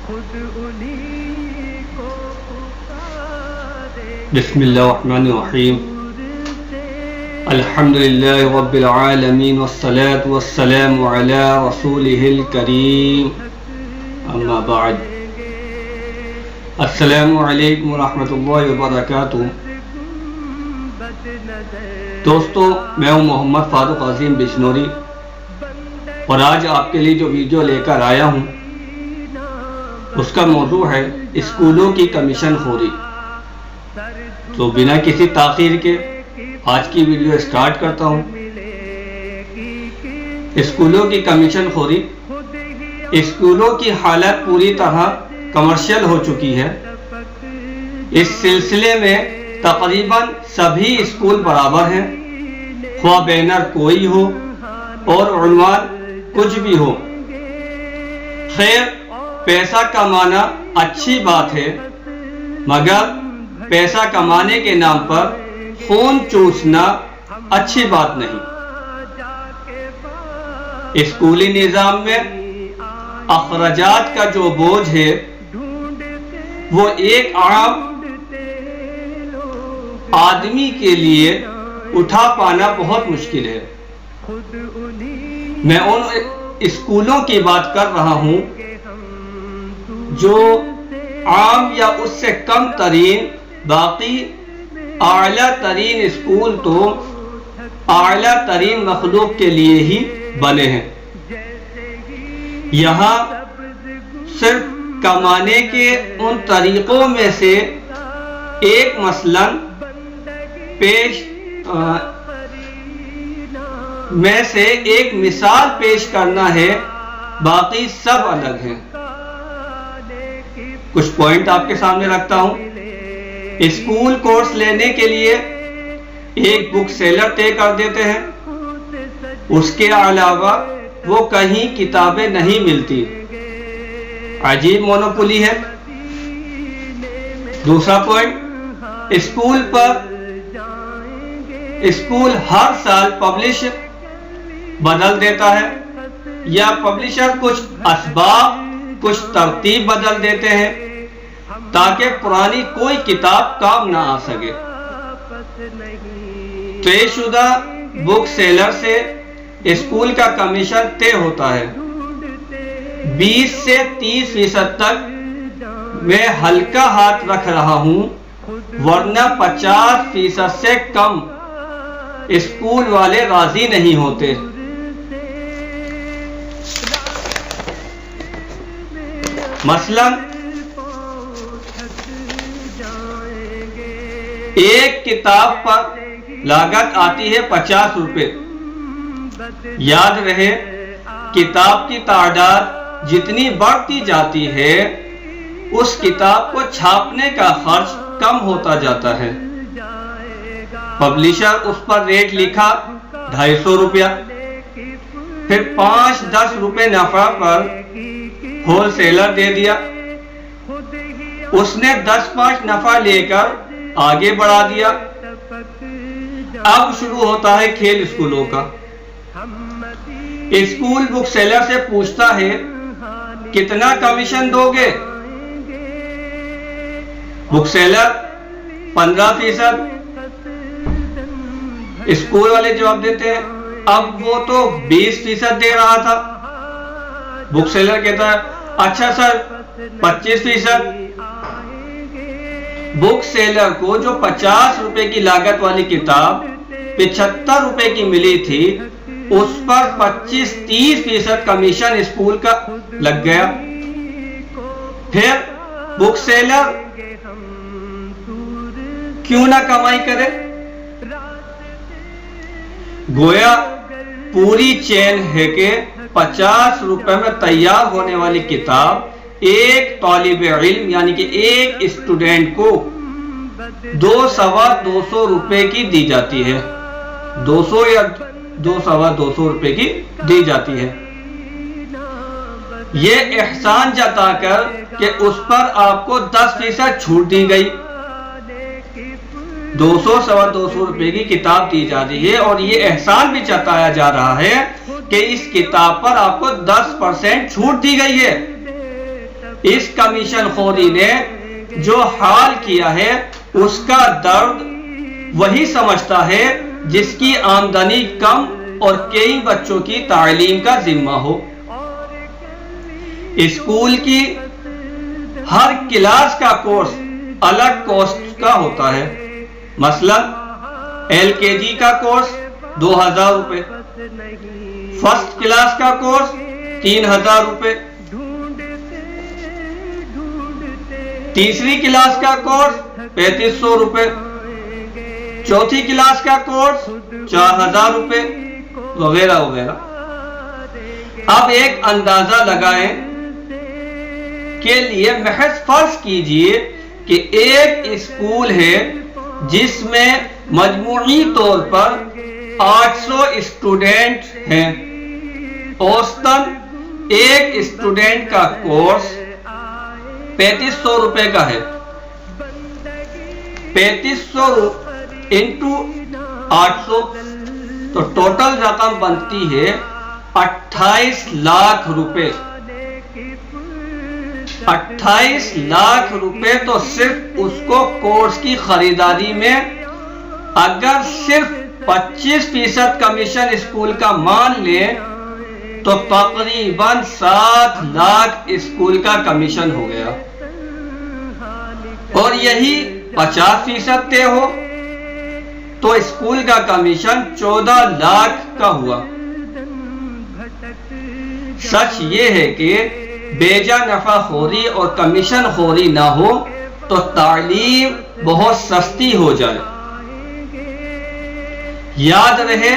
بسم اللہ الرحمن الرحیم الحمدللہ رب العالمین والصلاة والسلام علی رسولہ الکریم اما بعد السلام علیکم ورحمۃ اللہ وبرکاتہ۔ دوستو، میں ہوں محمد فاروق عظیم بجنوری اور آج آپ کے لیے جو ویڈیو لے کر آیا ہوں اس کا موضوع ہے اسکولوں کی کمیشن خوری۔ تو بنا کسی تاخیر کے آج کی ویڈیو سٹارٹ کرتا ہوں۔ اسکولوں کی کمیشن خوری۔ اسکولوں کی حالت پوری طرح کمرشل ہو چکی ہے۔ اس سلسلے میں تقریباً سبھی اسکول برابر ہیں، خواہ بینر کوئی ہو اور عنوان کچھ بھی ہو۔ خیر، پیسہ کمانا اچھی بات ہے، مگر پیسہ کمانے کے نام پر خون چوسنا اچھی بات نہیں۔ اسکولی نظام میں اخراجات کا جو بوجھ ہے وہ ایک عام آدمی کے لیے اٹھا پانا بہت مشکل ہے۔ میں ان اسکولوں کی بات کر رہا ہوں جو عام یا اس سے کم ترین، باقی اعلیٰ ترین اسکول تو اعلیٰ ترین مخلوق کے لیے ہی بنے ہیں۔ یہاں صرف کمانے کے ان طریقوں میں سے ایک مثلاً ایک مثال پیش کرنا ہے، باقی سب الگ ہیں۔ کچھ پوائنٹ آپ کے سامنے رکھتا ہوں۔ اسکول کورس لینے کے لیے ایک بک سیلر طے کر دیتے ہیں، اس کے علاوہ وہ کہیں کتابیں نہیں ملتی۔ عجیب مونوپولی ہے۔ دوسرا پوائنٹ، اسکول ہر سال پبلش بدل دیتا ہے، یا پبلشر کچھ اسباب، کچھ ترتیب بدل دیتے ہیں تاکہ پرانی کوئی کتاب کام نہ آ سکے۔ طے شدہ بک سیلر سے اسکول کا کمیشن طے ہوتا ہے۔ 20 سے 30% تک میں ہلکا ہاتھ رکھ رہا ہوں، ورنہ 50% سے کم اسکول والے راضی نہیں ہوتے۔ مثلاً ایک کتاب پر لاگت آتی ہے 50 روپے۔ یاد رہے، کتاب کی تعداد جتنی بڑھتی جاتی ہے اس کتاب کو چھاپنے کا خرچ کم ہوتا جاتا ہے۔ پبلشر اس پر ریٹ لکھا 250 روپیہ، پھر 5-10 روپے نفع پر ہول سیلر دے دیا، اس نے 10-5 نفع لے کر آگے بڑھا دیا۔ اب شروع ہوتا ہے کھیل اسکولوں کا۔ اسکول بک سیلر سے پوچھتا ہے کتنا کمیشن دو گے؟ بک سیلر 15%، اسکول والے جواب دیتے ہیں اب وہ تو 20% دے رہا تھا۔ بک سیلر کہتا ہے اچھا سر 25%۔ بک سیلر کو جو 50 روپے کی لاگت والی کتاب 75 روپے کی ملی تھی، اس پر 25-30% کمیشن اسکول کا لگ گیا۔ پھر بک سیلر کیوں نہ کمائی کرے؟ گویا پوری چین ہے کہ 50 روپے میں تیار ہونے والی کتاب ایک طالب علم یعنی کہ ایک اسٹوڈنٹ کو 200 روپے کی دی جاتی ہے۔ 200 یا 200 روپے کی دی جاتی ہے۔ یہ احسان جتا کر کہ اس پر آپ کو 10% چھوٹ دی گئی، 200-250 روپے کی کتاب دی جاتی ہے، اور یہ احسان بھی جتایا جا رہا ہے کہ اس کتاب پر آپ کو 10% چھوٹ دی گئی ہے۔ اس کمیشن خوری نے جو حال کیا ہے اس کا درد وہی سمجھتا ہے جس کی آمدنی کم اور کئی بچوں کی تعلیم کا ذمہ ہو۔ اسکول کی ہر کلاس کا کورس الگ کاسٹ کا ہوتا ہے۔ مثلا LKG کا کورس 2000 روپے، فرسٹ کلاس کا کورس 3000 روپے، تیسری کلاس کا کورس 3500 روپے، چوتھی کلاس کا کورس 4000 روپے، وغیرہ وغیرہ۔ اب ایک اندازہ لگائیں کے لیے محض فرض کیجئے کہ ایک اسکول ہے جس میں مجموعی طور پر 800 اسٹوڈنٹ ہیں۔ اوسطاً ایک اسٹوڈنٹ کا کورس 3500 روپے کا ہے۔ 3500 انٹو 800 تو ٹوٹل رقم بنتی ہے 28 لاکھ روپے۔ 28 لاکھ روپے تو صرف اس کو کورس کی خریداری میں اگر صرف 25% کمیشن اسکول کا مان لیں تو تقریباً 7 لاکھ اسکول کا کمیشن ہو گیا، اور یہی 50% طے ہو تو اسکول کا کمیشن 14 لاکھ کا ہوا۔ سچ یہ ہے کہ بیجا نفع خوری اور کمیشن خوری نہ ہو تو تعلیم بہت سستی ہو جائے۔ یاد رہے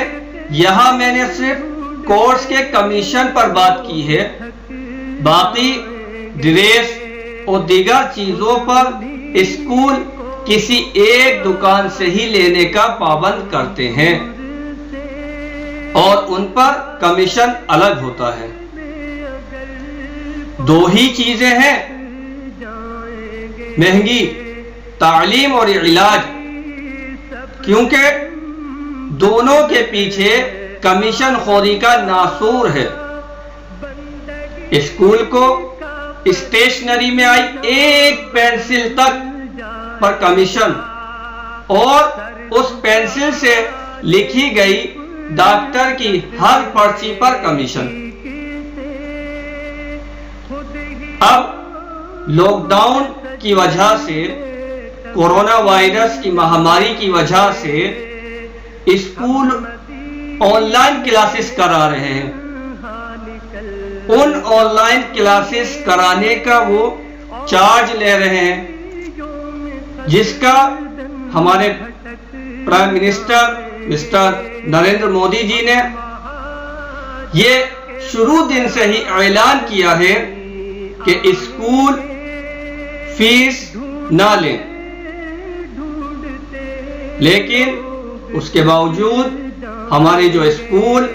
یہاں میں نے صرف کورس کے کمیشن پر بات کی ہے، باقی ڈریس اور دیگر چیزوں پر اسکول کسی ایک دکان سے ہی لینے کا پابند کرتے ہیں اور ان پر کمیشن الگ ہوتا ہے۔ دو ہی چیزیں ہیں، مہنگی تعلیم اور علاج، کیونکہ دونوں کے پیچھے کمیشن خوری کا ناسور ہے۔ اسکول کو اسٹیشنری میں آئی ایک پینسل تک پر کمیشن، اور اس پینسل سے لکھی گئی ڈاکٹر کی ہر پرچی پر کمیشن۔ اب لاک ڈاؤن کی وجہ سے، کورونا وائرس کی مہاماری کی وجہ سے اسکول آن لائن کلاسز کرا رہے ہیں۔ ان آن لائن کلاسز کرانے کا وہ چارج لے رہے ہیں، جس کا ہمارے prime minister mister Narendra Modi ji نے یہ شروع دن سے ہی اعلان کیا ہے کہ اسکول فیس نہ لیں، لیکن اس کے باوجود ہمارے جو اسکول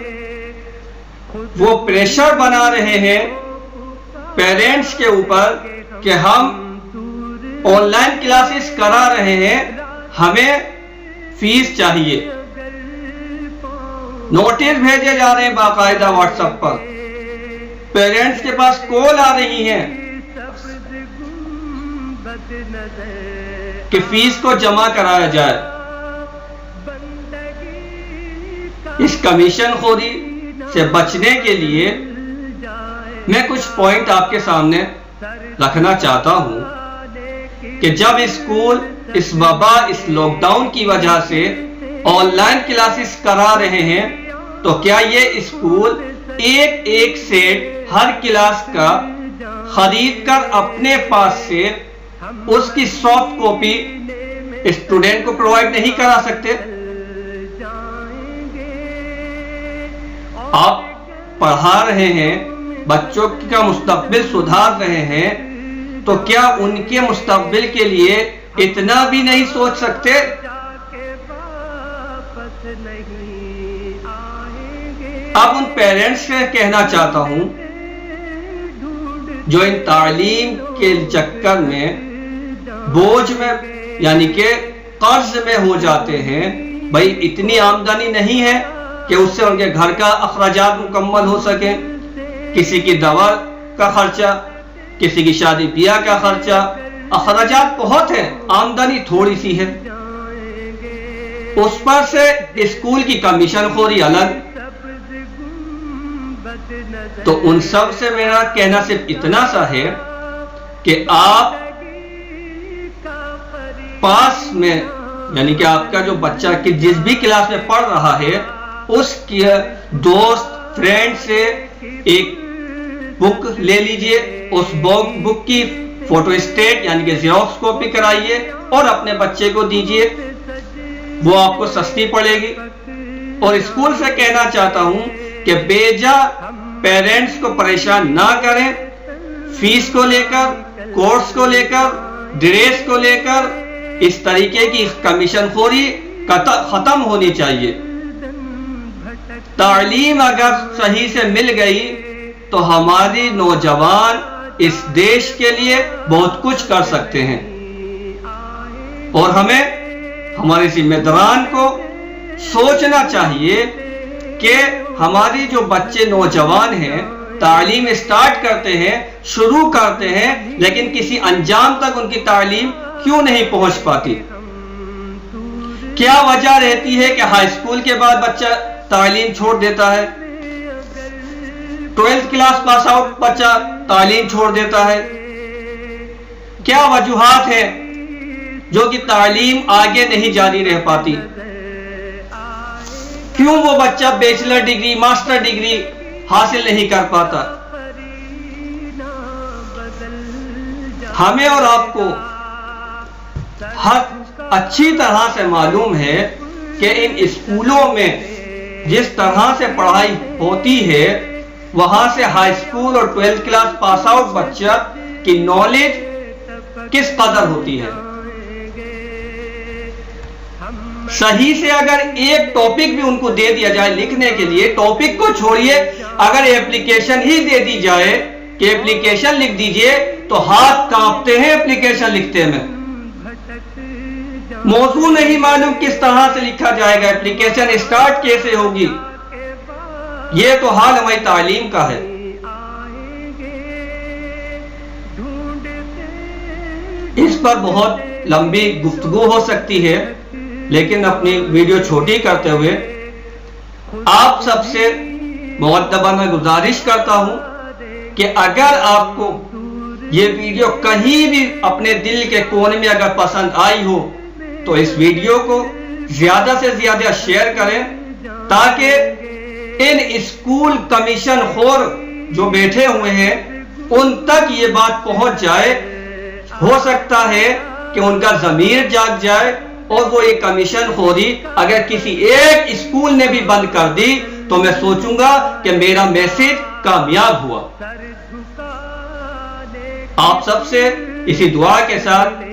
وہ پریشر بنا رہے ہیں پیرنٹس کے اوپر کہ ہم آن لائن کلاسز کرا رہے ہیں، ہمیں فیس چاہیے۔ نوٹس بھیجے جا رہے ہیں باقاعدہ واٹس ایپ پر، پیرنٹس کے پاس کال آ رہی ہیں کہ فیس کو جمع کرایا جائے۔ اس کمیشن خوری سے بچنے کے لیے میں کچھ پوائنٹ آپ کے سامنے رکھنا چاہتا ہوں کہ جب اسکول اس وبا، اس لاک ڈاؤن کی وجہ سے آن لائن کلاسز کرا رہے ہیں تو کیا یہ اسکول ایک سیٹ ہر کلاس کا خرید کر اپنے پاس سے اس کی سافٹ کاپی اسٹوڈنٹ کو پرووائڈ نہیں کرا سکتے؟ آپ پڑھا رہے ہیں، بچوں کا مستقبل سدھار رہے ہیں، تو کیا ان کے مستقبل کے لیے اتنا بھی نہیں سوچ سکتے؟ اب ان پیرنٹس سے کہنا چاہتا ہوں جو ان تعلیم کے چکر میں بوجھ میں یعنی کہ قرض میں ہو جاتے ہیں، بھائی اتنی آمدنی نہیں ہے کہ اس سے ان کے گھر کا اخراجات مکمل ہو سکے، کسی کی دوا کا خرچہ، کسی کی شادی بیاہ کا خرچہ، اخراجات بہت ہیں، آمدنی تھوڑی سی ہے، اس پر سے اسکول کی کمیشن خوری الگ۔ تو ان سب سے میرا کہنا صرف اتنا سا ہے کہ آپ پاس میں، یعنی کہ آپ کا جو بچہ جس بھی کلاس میں پڑھ رہا ہے اس کی دوست فرینڈ سے ایک بک لے لیجئے، اس بک کی فوٹو اسٹیٹ یعنی کہ زیروکس کاپی کرائیے اور اپنے بچے کو دیجئے، وہ آپ کو سستی پڑے گی۔ اور اسکول سے کہنا چاہتا ہوں کہ بیجا پیرنٹس کو پریشان نہ کریں، فیس کو لے کر، کورس کو لے کر، ڈریس کو لے کر، اس طریقے کی کمیشن خوری ختم ہونی چاہیے۔ تعلیم اگر صحیح سے مل گئی تو ہماری نوجوان اس دیش کے لیے بہت کچھ کر سکتے ہیں، اور ہمیں ہمارے ذمہ داران کو سوچنا چاہیے کہ ہماری جو بچے نوجوان ہیں تعلیم اسٹارٹ کرتے ہیں، شروع کرتے ہیں، لیکن کسی انجام تک ان کی تعلیم کیوں نہیں پہنچ پاتی؟ کیا وجہ رہتی ہے کہ ہائی اسکول کے بعد بچہ تعلیم چھوڑ دیتا ہے، 12th کلاس پاس آؤٹ بچہ تعلیم چھوڑ دیتا ہے؟ کیا وجوہات ہیں جو کہ تعلیم آگے نہیں جاری رہ پاتی؟ کیوں وہ بچہ بیچلر ڈگری، ماسٹر ڈگری حاصل نہیں کر پاتا؟ ہمیں اور آپ کو اچھی طرح سے معلوم ہے کہ ان اسکولوں میں جس طرح سے پڑھائی ہوتی ہے، وہاں سے ہائی اسکول اور 12th کلاس پاس آؤٹ بچہ کی نالج کس قدر ہوتی ہے۔ صحیح سے اگر ایک ٹاپک بھی ان کو دے دیا جائے لکھنے کے لیے، ٹاپک کو چھوڑیے، اگر ایپلیکیشن ہی دے دی جائے کہ ایپلیکیشن لکھ دیجئے، تو ہاتھ کانپتے ہیں ایپلیکیشن لکھتے میں۔ موضوع نہیں معلوم کس طرح سے لکھا جائے گا، ایپلیکیشن اسٹارٹ کیسے ہوگی۔ یہ تو حال ہماری تعلیم کا ہے۔ اس پر بہت لمبی گفتگو ہو سکتی ہے، لیکن اپنی ویڈیو چھوٹی کرتے ہوئے آپ سب سے مؤدبانہ میں گزارش کرتا ہوں کہ اگر آپ کو یہ ویڈیو کہیں بھی اپنے دل کے کونے میں اگر پسند آئی ہو تو اس ویڈیو کو زیادہ سے زیادہ شیئر کریں، تاکہ ان اسکول کمیشن خور جو بیٹھے ہوئے ہیں ان تک یہ بات پہنچ جائے۔ ہو سکتا ہے کہ ان کا ضمیر جاگ جائے اور وہ یہ کمیشن خوری اگر کسی ایک اسکول نے بھی بند کر دی تو میں سوچوں گا کہ میرا میسج کامیاب ہوا۔ آپ سب سے اسی دعا کے ساتھ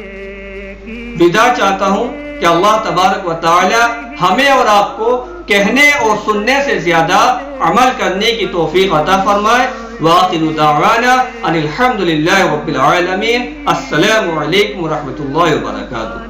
ودا چاہتا ہوں کہ اللہ تبارک و تعالی ہمیں اور آپ کو کہنے اور سننے سے زیادہ عمل کرنے کی توفیق عطا فرمائے۔ وآخر دعوانا ان الحمد للہ رب العالمین۔ السلام علیکم ورحمۃ اللہ وبرکاتہ۔